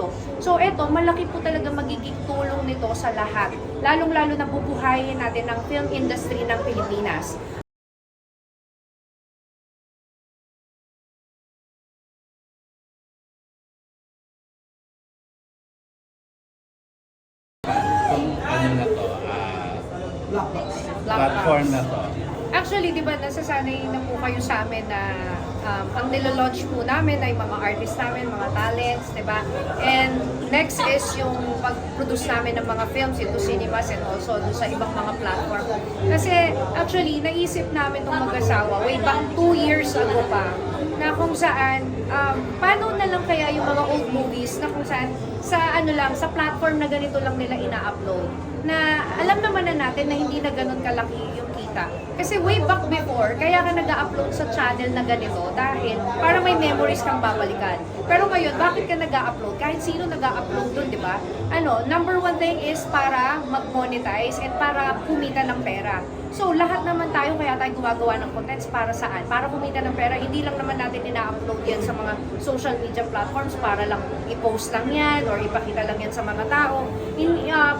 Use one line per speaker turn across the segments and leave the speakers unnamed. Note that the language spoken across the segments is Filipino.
dito. So eto, malaki po talaga magiging tulong nito sa lahat. Lalong-lalo na bubuhayin natin ang film industry ng Pilipinas.
Kung ano na to, platform na to.
Actually, di ba, nasasanay na po kayo sa amin na ang nilalaunch po namin ay mga artists namin, mga talents, di ba? And next is yung pag-produce namin ng mga films into cinemas and also doon sa ibang mga platform. Kasi actually, naisip namin itong mag-asawa way back 2 years ago pa na kung saan, paano na lang kaya yung mga old movies na kung saan sa ano lang, sa platform na ganito lang nila ina-upload. Na alam naman na natin na hindi na ganun kalaki yung kita. Kasi way back before, kaya ka nag-upload sa channel na ganito dahil para may memories kang babalikan. Pero ngayon, bakit ka nag-upload? Kahit sino nag-upload dun, di ba? Number one thing is para mag-monetize and para kumita ng pera. So, lahat naman tayo, kaya tayo gumagawa ng contents para saan? Para kumita ng pera. Hindi lang naman natin ina-upload yan sa mga social media platforms para lang i-post lang yan or ipakita lang yan sa mga tao.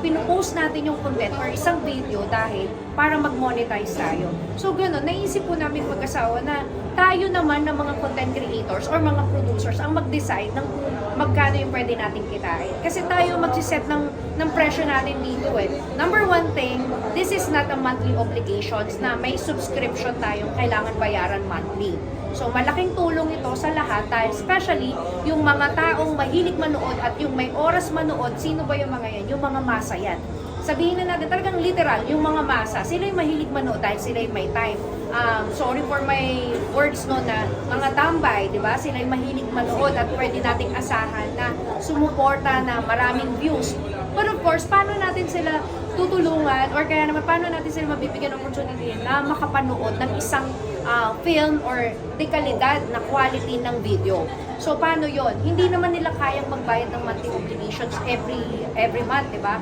Pinupost natin yung content or isang video dahil para mag-monetize tayo. So, gano'n, naisip po namin mag-asawa na tayo naman ng mga content creators or mga producers ang mag-decide ng magkano yung pwede natin kitain. Kasi tayo mag-set ng presyo natin dito eh. Number one thing, this is not a monthly obligations na may subscription tayong kailangan bayaran monthly. So, malaking tulong ito sa lahat dahil especially yung mga taong mahilig manood at yung may oras manood, sino ba yung mga yan? Yung mga masa yan. Sabihin na natin, talagang literal, yung mga masa, sila yung mahilig manood dahil sila yung may time. Sorry for my words no na mga tambay, di ba? Sila yung mahilig manood at pwede nating asahan na sumuporta na maraming views. But of course, paano natin sila tutulungan or kaya naman paano natin sila mabibigyan ng opportunity na makapanood ng isang film or dekalidad na quality ng video. So, paano yon? Hindi naman nila kayang magbayad ng monthly obligations every month, di ba?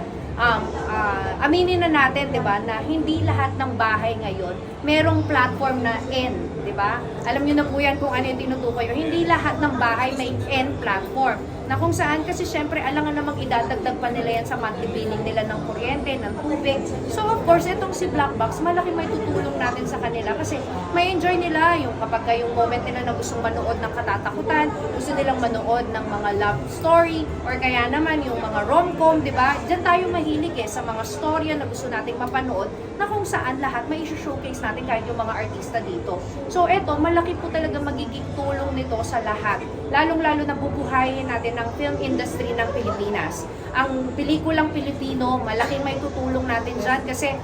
Aminin na natin, 'di ba, na hindi lahat ng bahay ngayon merong platform na N, 'di ba? Alam niyo na po 'yan kung ano yung tinutukoy. Hindi lahat ng bahay may N platform. Na kung saan kasi syempre alangan namang idadagdag pa nila yan sa monthly billing nila ng kuryente, ng tubig. So of course, itong si Blackbox, malaki may tutulong natin sa kanila kasi may enjoy nila yung kapag yung moment nila na gustong manood ng katatakutan, gusto nilang manood ng mga love story, or kaya naman yung mga rom-com, di ba? Diyan tayo mahilig sa mga storya na gusto nating mapanood na kung saan lahat may showcase natin kahit yung mga artista dito. So eto, malaki po talaga magiging tulong nito sa lahat. Lalong-lalo na bubuhayin natin ang film industry ng Pilipinas. Ang pelikulang Pilipino, malaking may tutulong natin dyan kasi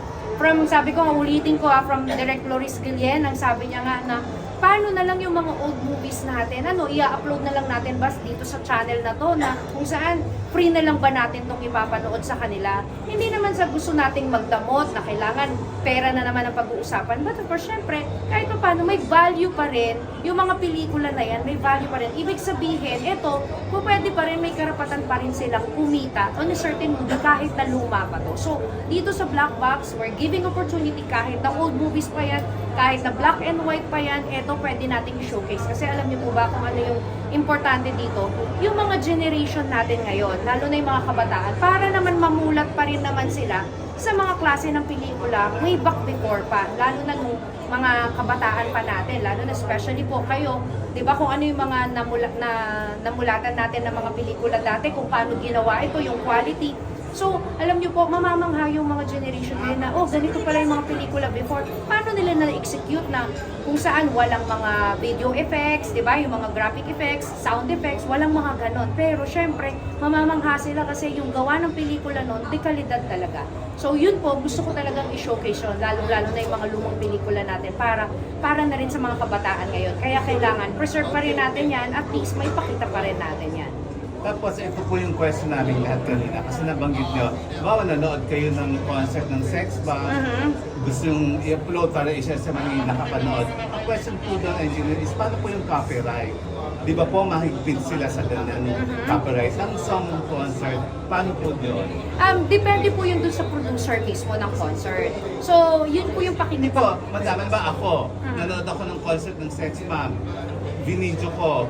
sabi ko, ulitin ko from Direct Loris Guillen, ang sabi niya nga na paano na lang yung mga old movies natin, i-upload na lang natin ba dito sa channel na to na kung saan free na lang ba natin itong ipapanood sa kanila. Hindi naman sa gusto nating magdamot na kailangan pera na naman ang pag-uusapan. But of course, syempre, kahit pa paano, may value pa rin. Yung mga pelikula na yan, may value pa rin. Ibig sabihin, ito, kung pwede pa rin, may karapatan pa rin silang kumita on a certain movie kahit na luma pa to. So, dito sa Blackbox, we're giving opportunity kahit na old movies pa yan, kahit na black and white pa yan, ito pwede nating showcase. Kasi alam niyo po ba kung ano yung importante dito? Yung mga generation natin ngayon, lalo na yung mga kabataan, para naman mamulat pa rin naman sila sa mga klase ng pelikula way back before pa, lalo na nung mga kabataan pa natin, lalo na especially po kayo, 'di ba, kung ano yung mga namulatan natin ng mga pelikula dati, kung paano ginawa ito, yung quality. So, alam niyo po, mamamangha yung mga generation ngayon na, ganito pala yung mga pelikula before. Paano nila na-execute na kung saan walang mga video effects, di ba? Yung mga graphic effects, sound effects, walang mga ganon. Pero, syempre, mamamangha sila kasi yung gawa ng pelikula noon, di kalidad talaga. So, yun po, gusto ko talagang i-showcase yun, lalo na yung mga lumang pelikula natin para na rin sa mga kabataan ngayon. Kaya kailangan, preserve pa rin natin yan, at least may pakita pa rin natin yan.
Tapos ito po yung question namin lahat kanina kasi nabanggit nyo, bawa nanood kayo ng concert ng Sex Bomb, gusto yung i-upload para i-share sa mga nakapanood. Ang question po doon, engineer, is paano po yung copyright? Di ba po mahigpit sila sa ganyan copyright ng song concert? Paano po doon?
Depende po yun dun sa producer mismo ng concert. So, yun po yung
Hindi po, madaman ba ako, nanood ako ng concert ng Sex Bomb, binidyo ko,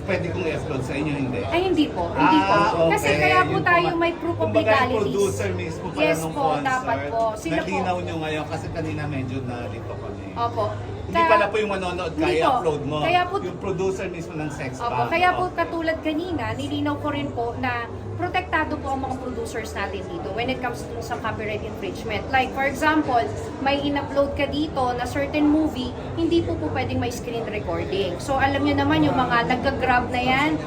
pwede kong i-upload sa inyo, hindi?
Ay, hindi po. Hindi po.
Okay.
Kasi kaya po
Yun
tayo
ma-
may proof of
kumbaga, yung
legalities.
producer mismo pala
Yes
nung
po,
concert.
dapat po. Sila po.
Nalinaw nyo ngayon kasi kanina medyo nalito kami.
Opo.
Hindi pala po yung manonood
Hindi
kaya
po.
upload mo.
Kaya po-
Yung producer mismo ng sex
Opo,
bomb.
kaya po katulad kanina, nilinaw ko rin po na protektado po ang mga producers natin dito when it comes to sa copyright infringement. Like for example, may in-upload ka dito na certain movie, hindi po pwedeng may screen recording. So alam nyo naman yung mga nag-grab na yan,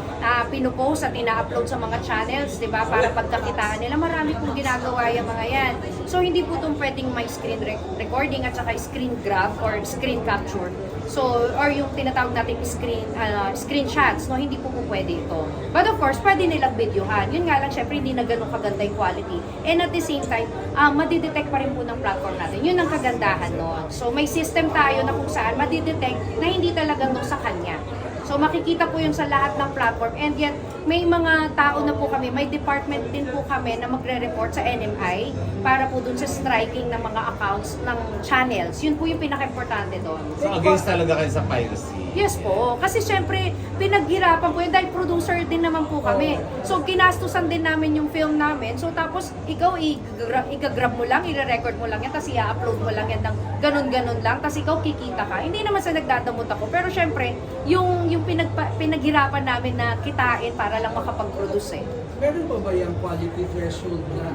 pinupost at ina-upload sa mga channels, di ba, para pagkakitaan nila. Marami pong ginagawa yung mga yan. So hindi po itong pwedeng may screen recording at saka screen grab or screen capture. So, or yung tinatawag natin screenshots, no, hindi po pwede ito. But of course, pwede nilang videohan. Yun nga lang, syempre, hindi na ganun kaganda yung quality. And at the same time, madidetect pa rin po ng platform natin. Yun ang kagandahan nun. So, may system tayo na kung saan madidetect na hindi talaga no sa kanya. So, makikita po yun sa lahat ng platform. And yet, may mga tao na po kami, may department din po kami na magre-report sa NMI para po dun sa striking ng mga accounts ng channels. Yun po yung pinaka-importante doon.
So against talaga kayo sa piracy.
Yes po. Kasi syempre, pinaghirapan po yun dahil producer din naman po kami. So, ginastusan din namin yung film namin. So, tapos, ikaw, i-grab mo lang, i-record mo lang yan, tapos i-upload mo lang yan ng ganun-ganun lang, tapos ikaw kikita ka. Hindi naman sa nagdadamot ako. Pero syempre, yung pinaghirapan namin na kitain para lang makapag-produce eh.
Meron ba ba yung quality threshold na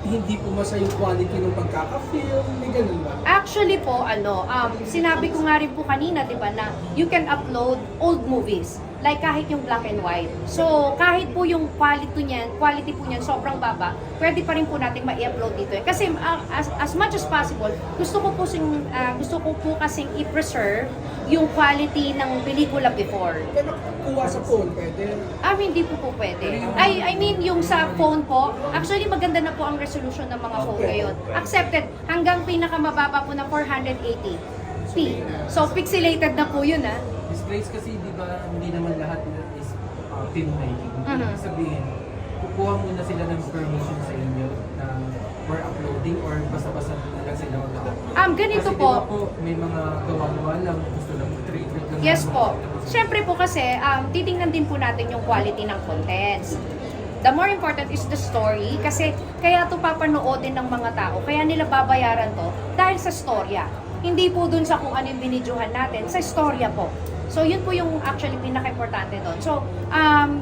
hindi pumasa yung quality ng pagkaka-film? May ganun ba?
Actually po, sinabi ko nga rin po kanina, di ba, na you can upload old movies. Like kahit yung black and white. So, kahit po yung quality po niyan sobrang baba, pwede pa rin po natin ma-upload dito. Kasi as much as possible, gusto ko po kasing i-preserve yung quality ng pelikula before.
Pero kuha sa phone, pwede?
Hindi po pwede. I mean, yung sa phone po, actually maganda na po ang resolution ng mga phone ngayon. Accepted, hanggang pinakamababa po na 480p. So, pixelated na po yun, ah.
Miss Grace, kasi di ba hindi naman lahat is filmmaking. Ibig sabihin, kukuha muna sila ng permission sa inyo na for uploading or basta-basta na lang sila mag-upload.
Ganito
kasi
po.
Di ba po, may mga gawa-gawa lang, gusto lang treat lang.
Yes po. Siyempre po kasi, titingnan din po natin yung quality ng contents. The more important is the story kasi kaya ito papanoodin ng mga tao, kaya nila babayaran to dahil sa storya. Hindi po dun sa kung ano yung binidyohan natin, sa storya po. So yun po yung actually pinaka-importante doon. So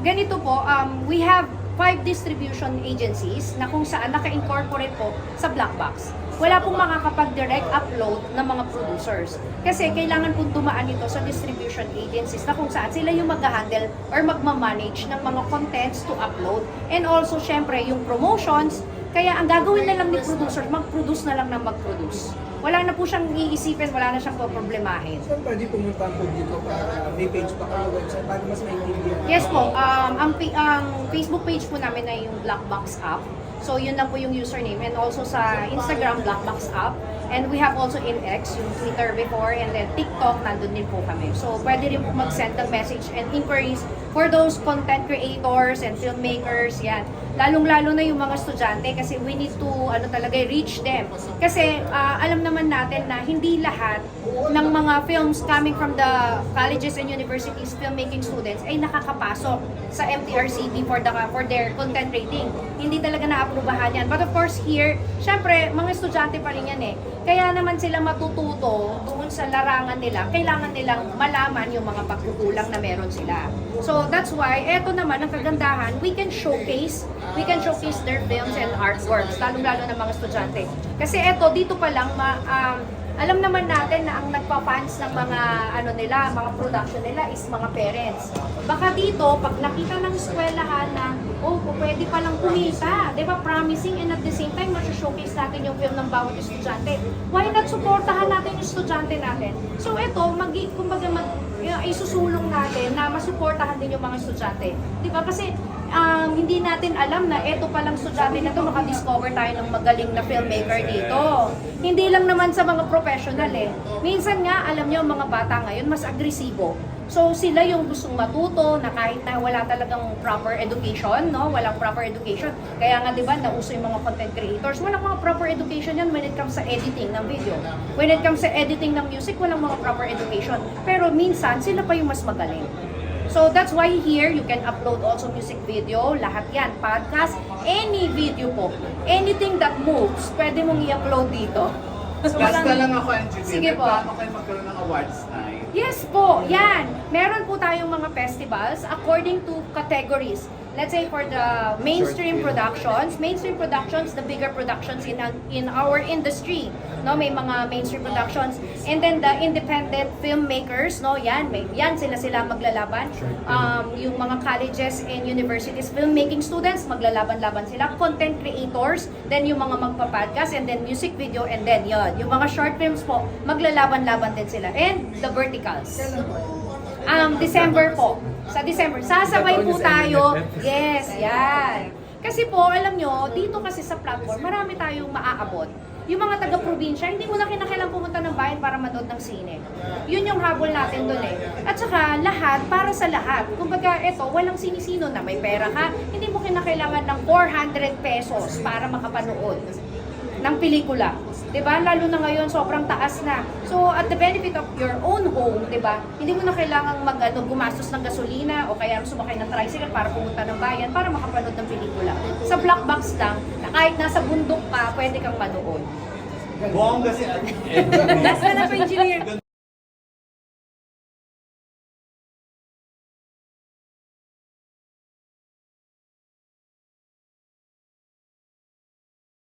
ganito po, we have 5 distribution agencies na kung saan naka-incorporate po sa Black Box. Wala pong makakapag-direct upload ng mga producers. Kasi kailangan pong dumaan ito sa distribution agencies na kung saan sila yung mag-handle or magmamanage ng mga contents to upload. And also, syempre, yung promotions. Kaya ang gagawin na lang ni producer, mag-produce na lang ng mag-produce. Wala na po siyang iisipin, wala na siyang problemahin.
Saan pwede pumunta ang publiko para may page pa kayo website para mas maintindihan?
Yes po, ang Facebook page po namin ay yung Black Box app. So yun lang po yung username, and also sa Instagram, Black Box app. And we have also in X, yung Twitter before, and then TikTok, nandun din po kami. So pwede rin po mag-send ng message and inquiries for those content creators and filmmakers, yan. Lalong-lalo na yung mga estudyante kasi we need to reach them. Kasi alam naman natin na hindi lahat ng mga films coming from the colleges and universities, filmmaking students ay nakakapasok sa MTRCB for their content rating. Hindi talaga naaprubahan yan. But of course here, syempre, mga estudyante pa rin yan eh. Kaya naman sila matututo doon sa larangan nila, kailangan nilang malaman yung mga pagkukulang na meron sila. So that's why, eto naman ang kagandahan, we can showcase their films and artworks, lalong-lalo ng mga estudyante. Kasi eto, dito pa lang, alam naman natin na ang nagpa-fans ng mga mga production nila is mga parents. Baka dito, pag nakita ng eskwelahan na, pwede palang kumita, di ba, promising, and at the same time, showcase natin yung film ng bawat estudyante. Why not supportahan natin yung estudyante natin? So ito, isusulong natin na masuportahan din yung mga estudyante. Di ba? Kasi hindi natin alam na eto palang estudyante na to, makadiscover tayo ng magaling na filmmaker dito. Hindi lang naman sa mga professional eh. Minsan nga, alam nyo, mga bata ngayon, mas agresibo. So sila yung gustong matuto na kahit na wala talagang proper education, no? Walang proper education. Kaya nga 'di ba, nauso yung mga content creators, walang mga proper education yan when it comes sa editing ng video. When it comes sa editing ng music, walang mga proper education. Pero minsan sila pa yung mas magaling. So that's why here you can upload also music video, lahat yan, podcast, any video po, anything that moves, pwede mong i-upload dito. So,
Last
walang-
na lang ako, Angeline.
Sige po.
Paano kayo magkaroon ng awards night?
Yes po, yan. Meron po tayong mga festivals according to categories. Let's say for the mainstream productions, the bigger productions in our industry, no, may mga mainstream productions, and then the independent filmmakers, no, yan sila maglalaban. Yung mga colleges and universities filmmaking students maglalaban-laban sila, content creators, then yung mga magpa-podcast, and then music video, and then yung mga short films po maglalaban-laban din sila, and the verticals. December po. Sa December. Sasabay po tayo. Yes, yan. Kasi po, alam nyo, dito kasi sa platform, marami tayong maaabot. Yung mga taga-probinsya, hindi mo na kinakailangan pumunta ng bayan para manood ng sine. Yun yung habol natin doon eh. At saka, lahat, para sa lahat. Kumbaga, eto, walang sinisino na may pera ka, hindi mo kinakailangan ng 400 pesos para makapanood ng pelikula. 'Di ba? Lalo na ngayon sobrang taas na. So at the benefit of your own home, 'di ba? Hindi mo na kailangang gumastos ng gasolina o kaya sumakay ng tricycle para pumunta ng bayan para makapanood ng pelikula. Sa black box lang, na kahit nasa bundok ka, pwede kang manood.
Bongga si Angeline.
Last na lang po, engineer.